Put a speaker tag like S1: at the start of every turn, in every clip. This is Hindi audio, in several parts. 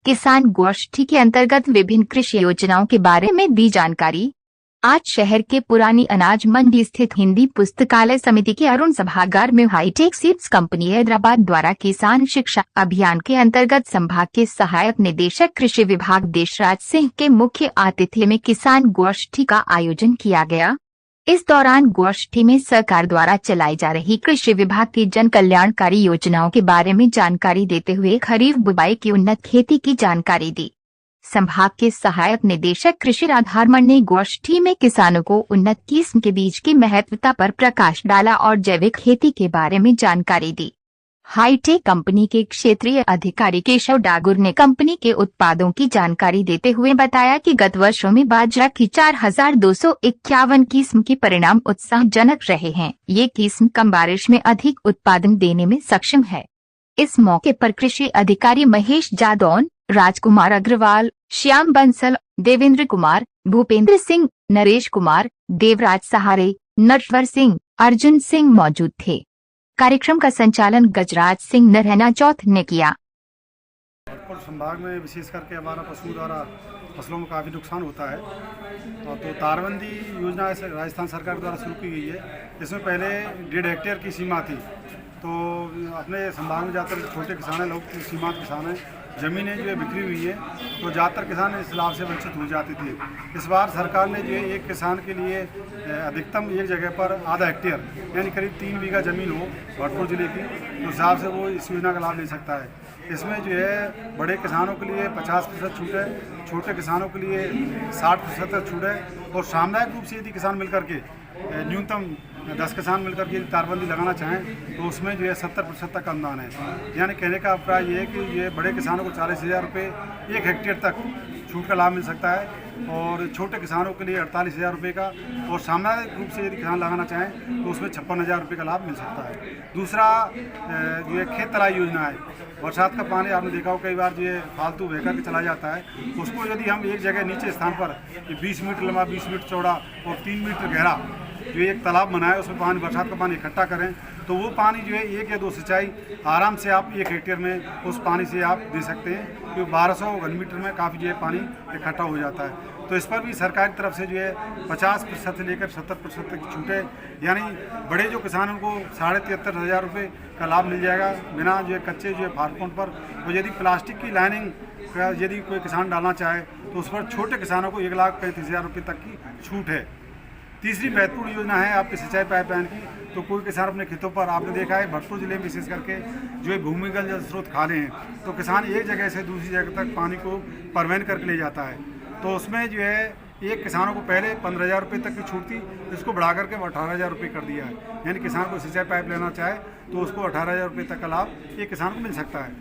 S1: किसान गोष्ठी के अंतर्गत विभिन्न कृषि योजनाओं के बारे में दी जानकारी। आज शहर के पुरानी अनाज मंडी स्थित हिंदी पुस्तकालय समिति के अरुण सभागार में हाईटेक सीड्स कंपनी हैदराबाद द्वारा किसान शिक्षा अभियान के अंतर्गत संभाग के सहायक निदेशक कृषि विभाग देशराज सिंह के मुख्य आतिथ्य में किसान गोष्ठी का आयोजन किया गया। इस दौरान गोष्ठी में सरकार द्वारा चलाई जा रही कृषि विभाग की जन कल्याणकारी योजनाओं के बारे में जानकारी देते हुए खरीफ बुवाई की उन्नत खेती की जानकारी दी। संभाग के सहायक निदेशक कृषि राधारमण ने गोष्ठी में किसानों को उन्नत किस्म के बीज की महत्वता पर प्रकाश डाला और जैविक खेती के बारे में जानकारी दी। हाईटेक कंपनी के क्षेत्रीय अधिकारी केशव डागुर ने कंपनी के उत्पादों की जानकारी देते हुए बताया कि गत वर्षों में बाजरा की 4251 किस्म के परिणाम उत्साहजनक रहे हैं। ये किस्म कम बारिश में अधिक उत्पादन देने में सक्षम है। इस मौके पर कृषि अधिकारी महेश जादौन, राजकुमार अग्रवाल, श्याम बंसल, देवेंद्र कुमार, भूपेंद्र सिंह, नरेश कुमार, देवराज सहारे, नटवर सिंह, अर्जुन सिंह मौजूद थे। कार्यक्रम का संचालन गजराज सिंह नरहना चौथ ने किया।
S2: भरतपुर संभाग में विशेष करके हमारा पशुओं द्वारा फसलों में काफ़ी नुकसान होता है, तो तारबंदी योजना राजस्थान सरकार द्वारा शुरू की गई है। इसमें पहले 1.5 हेक्टेयर की सीमा थी, तो अपने संभाग में ज़्यादातर छोटे किसान हैं, लोग सीमांत किसान हैं, ज़मीनें जो है बिखरी हुई है, तो ज़्यादातर किसान इस लाभ से वंचित हो जाते थे। इस बार सरकार ने जो है एक किसान के लिए अधिकतम एक जगह पर आधा हेक्टेयर यानी करीब 3 बीघा ज़मीन हो भरतपुर जिले की, तो उस हिसाब से वो इस योजना का लाभ ले सकता है। इसमें जो है बड़े किसानों के लिए 50% छूट है, छोटे किसानों के लिए 60% छूट है, और सामुदायिक रूप से यदि किसान मिलकर के न्यूनतम 10 किसान मिलकर के तारबंदी लगाना चाहें तो उसमें जो है 70% तक अनुदान है। यानी कहने का अभिप्राय ये है कि ये बड़े किसानों को 40,000 रुपये 1 हेक्टेयर तक छूट का लाभ मिल सकता है, और छोटे किसानों के लिए 48,000 रुपये का, और सामुदायिक रूप से यदि किसान लगाना चाहें तो उसमें 56,000 रुपये का लाभ मिल सकता है। दूसरा जो है खेत तलाई योजना है। बरसात का पानी आपने देखा हो कई बार जो है फालतू बह कर के चला जाता है, उसको यदि हम एक जगह नीचे स्थान पर 20 मीटर लंबा, 20 मीटर चौड़ा और 3 मीटर गहरा जो एक तालाब बनाए, उसमें पानी बरसात का पानी इकट्ठा करें, तो वो पानी जो है 1 या 2 सिंचाई आराम से आप 1 हेक्टेयर में उस पानी से आप दे सकते हैं, क्योंकि 1200 घन मीटर में काफ़ी जो है पानी इकट्ठा हो जाता है। तो इस पर भी सरकार की तरफ से जो है 50% से लेकर 70% तक की छूट है। यानी बड़े जो किसान हैं उनको 73,500 रुपये का लाभ मिल जाएगा बिना जो है कच्चे जो है फारकों पर। और यदि प्लास्टिक की लाइनिंग का यदि कोई किसान डालना चाहे तो उस पर छोटे किसानों को 1,35,000 रुपये तक की छूट है। तीसरी महत्वपूर्ण योजना है आपके सिंचाई पाइपलाइन की। तो कोई किसान अपने खेतों पर, आपने देखा है भरतपुर जिले में विशेष करके जो है भूमिगत जल स्रोत खाले हैं, तो किसान एक जगह से दूसरी जगह तक पानी को परिवहन करके ले जाता है। तो उसमें जो है एक किसानों को पहले 15,000 रुपये तक की छूट थी, इसको बढ़ा करके 18,000 रुपये कर दिया है। यानी किसान को सिंचाई पाइप लेना चाहे तो उसको 18,000 रुपये तक का लाभ एक किसान को मिल सकता है।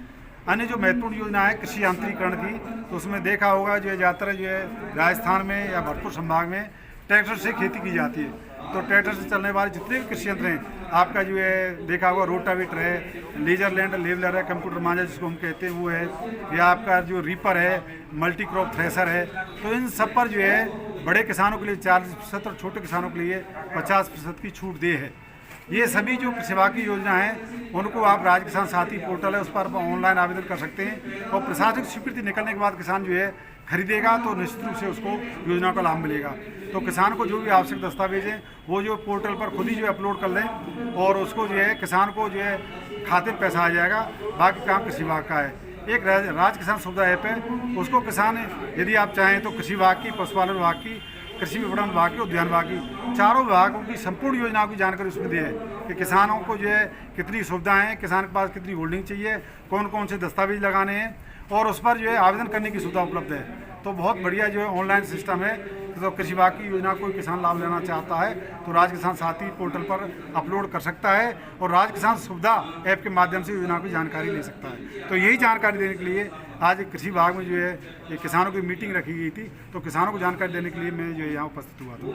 S2: अन्य जो महत्वपूर्ण योजना है कृषि यांत्रिकरण की, तो उसमें देखा होगा जो है ज़्यादातर जो है राजस्थान में या भरतपुर संभाग में ट्रैक्टर से खेती की जाती है। तो ट्रैक्टर से चलने वाले जितने भी कृषि यंत्र हैं, आपका जो है देखा होगा रोटावेटर है, लेजर लैंड लेवलर है, कंप्यूटर मांझा जिसको हम कहते हैं वो है, या आपका जो रीपर है, मल्टी क्रॉप थ्रेसर है। तो इन सब पर जो है बड़े किसानों के लिए 40% और छोटे किसानों के लिए 50% की छूट दे है। ये सभी जो कृषि विभाग की योजना है उनको आप राज्य किसान साथी पोर्टल है उस पर ऑनलाइन आवेदन कर सकते हैं, और प्रशासनिक स्वीकृति निकलने के बाद किसान जो है खरीदेगा तो निश्चित रूप से उसको योजना का लाभ मिलेगा। तो किसान को जो भी आवश्यक दस्तावेज हैं वो जो पोर्टल पर खुद ही जो अपलोड कर लें, और उसको जो है किसान को जो है खाते में पैसा आ जाएगा। बाकी काम कृषि विभाग का है। एक राज्य किसान सुविधा ऐप है, उसको किसान यदि आप चाहें तो कृषि विभाग की, पशुपालन विभाग की, कृषि विपणन विभाग की, उद्यान विभाग की, चारों विभागों की संपूर्ण योजनाओं की जानकारी उसमें दी है कि किसानों को जो है कितनी सुविधाएं हैं, किसान के पास कितनी होल्डिंग चाहिए, कौन कौन से दस्तावेज लगाने हैं, और उस पर जो है आवेदन करने की सुविधा उपलब्ध है। तो बहुत बढ़िया जो है ऑनलाइन सिस्टम है। तो कृषि विभाग की योजना कोई किसान लाभ लेना चाहता है तो राज्य किसान साथी पोर्टल पर अपलोड कर सकता है, और राज्य किसान सुविधा ऐप के माध्यम से योजना की जानकारी ले सकता है। तो यही जानकारी देने के लिए आज कृषि विभाग में जो है ये किसानों की मीटिंग रखी गई थी, तो किसानों को जानकारी देने के लिए मैं जो है यहाँ उपस्थित हुआ था।